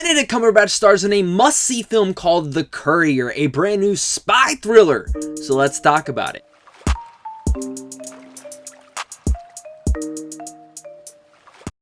Benedict Cumberbatch stars in a must-see film called The Courier, a brand new spy thriller. So let's talk about it.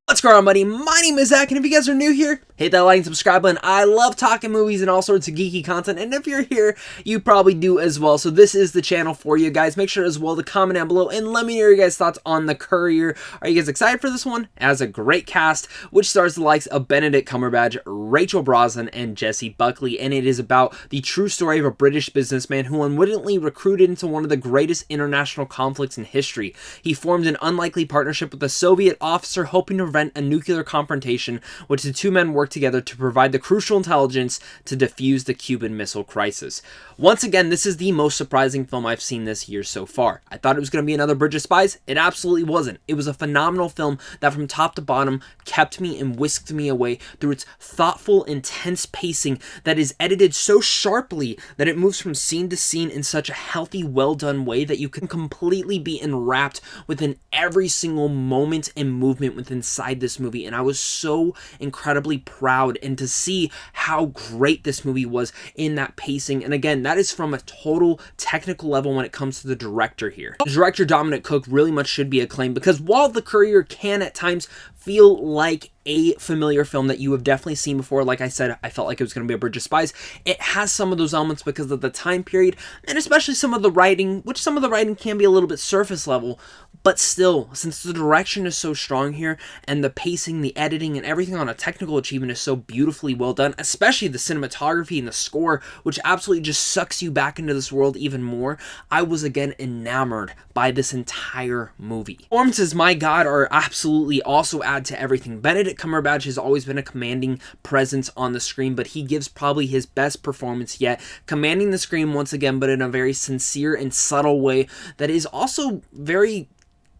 What's going on, buddy? My name is Zach, and if you guys are new here, hit that like and subscribe button. I love talking movies and all sorts of geeky content, and if you're here, you probably do as well. So this is the channel for you guys. Make sure as well to comment down below and let me know your guys' thoughts on The Courier. Are you guys excited for this one? It has a great cast, which stars the likes of Benedict Cumberbatch, Rachel Brosnan, and Jessie Buckley, and it is about the true story of a British businessman who unwittingly recruited into one of the greatest international conflicts in history. He formed an unlikely partnership with a Soviet officer hoping to prevent a nuclear confrontation, which the two men worked together to provide the crucial intelligence to defuse the Cuban Missile Crisis. Once again, this is the most surprising film I've seen this year so far. I thought it was going to be another Bridge of Spies. It absolutely wasn't. It was a phenomenal film that from top to bottom kept me and whisked me away through its thoughtful, intense pacing that is edited so sharply that it moves from scene to scene in such a healthy, well-done way that you can completely be enwrapped within every single moment and movement within this movie, and I was so incredibly proud and to see how great this movie was in that pacing. And again, that is from a total technical level when it comes to the director here. The director Dominic Cook really much should be acclaimed, because while The Courier can at times feel like a familiar film that you have definitely seen before, like I said, I felt like it was going to be a Bridge of Spies, it has some of those elements because of the time period, and especially some of the writing, which some of the writing can be a little bit surface level, but still, since the direction is so strong here, and the pacing, the editing, and everything on a technical achievement is so beautifully well done, especially the cinematography and the score, which absolutely just sucks you back into this world even more, I was again enamored by this entire movie. Performances, my god, are absolutely also add to everything. Benedict Cumberbatch has always been a commanding presence on the screen, but he gives probably his best performance yet, commanding the screen once again, but in a very sincere and subtle way that is also very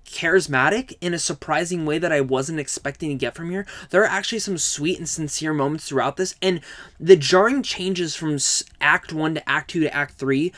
charismatic in a surprising way that I wasn't expecting to get from here. There are actually some sweet and sincere moments throughout this, and the jarring changes from Act 1 to Act 2 to Act 3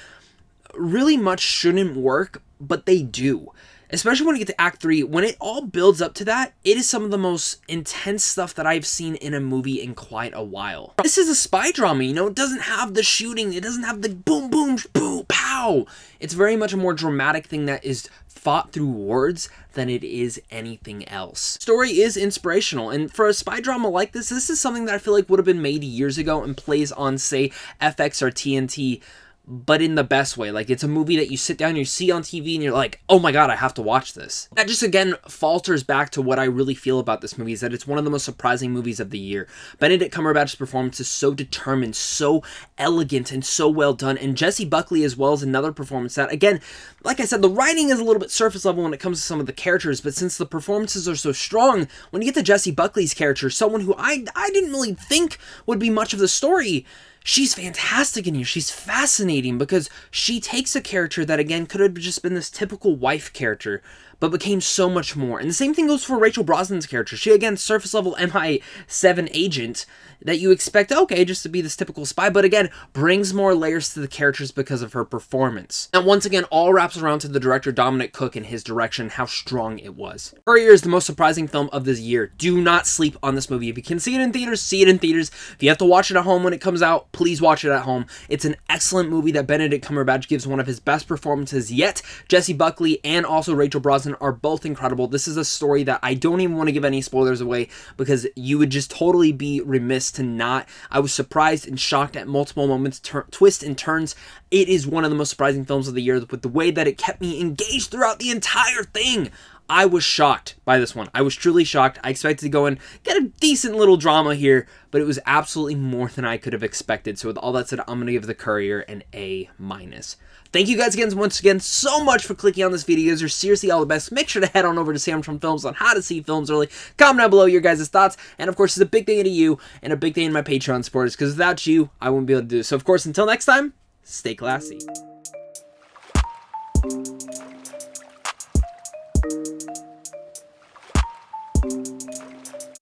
really much shouldn't work, but they do. Especially when you get to Act 3, when it all builds up to that, it is some of the most intense stuff that I've seen in a movie in quite a while. This is a spy drama, you know, it doesn't have the shooting, it doesn't have the boom, boom, boom, pow. It's very much a more dramatic thing that is fought through words than it is anything else. The story is inspirational, and for a spy drama like this is something that I feel like would have been made years ago and plays on, say, FX or TNT, but in the best way. Like, it's a movie that you sit down and you see on TV and you're like, oh my god, I have to watch this. That just again falters back to what I really feel about this movie, is that it's one of the most surprising movies of the year. Benedict Cumberbatch's performance is so determined, so elegant, and so well done, and Jessie Buckley as well is another performance that, again, like I said, the writing is a little bit surface level when it comes to some of the characters, but since the performances are so strong, when you get to Jessie Buckley's character, someone who I didn't really think would be much of the story, she's fantastic in here. She's fascinating because she takes a character that, again, could have just been this typical wife character, but became so much more. And the same thing goes for Rachel Brosnan's character. She, again, surface level MI7 agent that you expect, okay, just to be this typical spy, but again, brings more layers to the characters because of her performance. And once again, all wraps around to the director Dominic Cook and his direction, how strong it was. Courier is the most surprising film of this year. Do not sleep on this movie. If you can see it in theaters, see it in theaters. If you have to watch it at home when it comes out, please watch it at home. It's an excellent movie that Benedict Cumberbatch gives one of his best performances yet. Jessie Buckley and also Rachel Brosnan are both incredible. This is a story that I don't even want to give any spoilers away because you would just totally be remiss to not. I was surprised and shocked at multiple moments, twists and turns. It is one of the most surprising films of the year with the way that it kept me engaged throughout the entire thing. I was shocked by this one. I was truly shocked. I expected to go and get a decent little drama here, but it was absolutely more than I could have expected. So with all that said, I'm going to give The Courier an A-. Thank you guys again, once again, so much for clicking on this video. You guys are seriously all the best. Make sure to head on over to Sam from Films on how to see films early. Comment down below your guys' thoughts. And of course, it's a big thing to you and a big thing to my Patreon supporters, because without you, I wouldn't be able to do this. So of course, until next time, stay classy.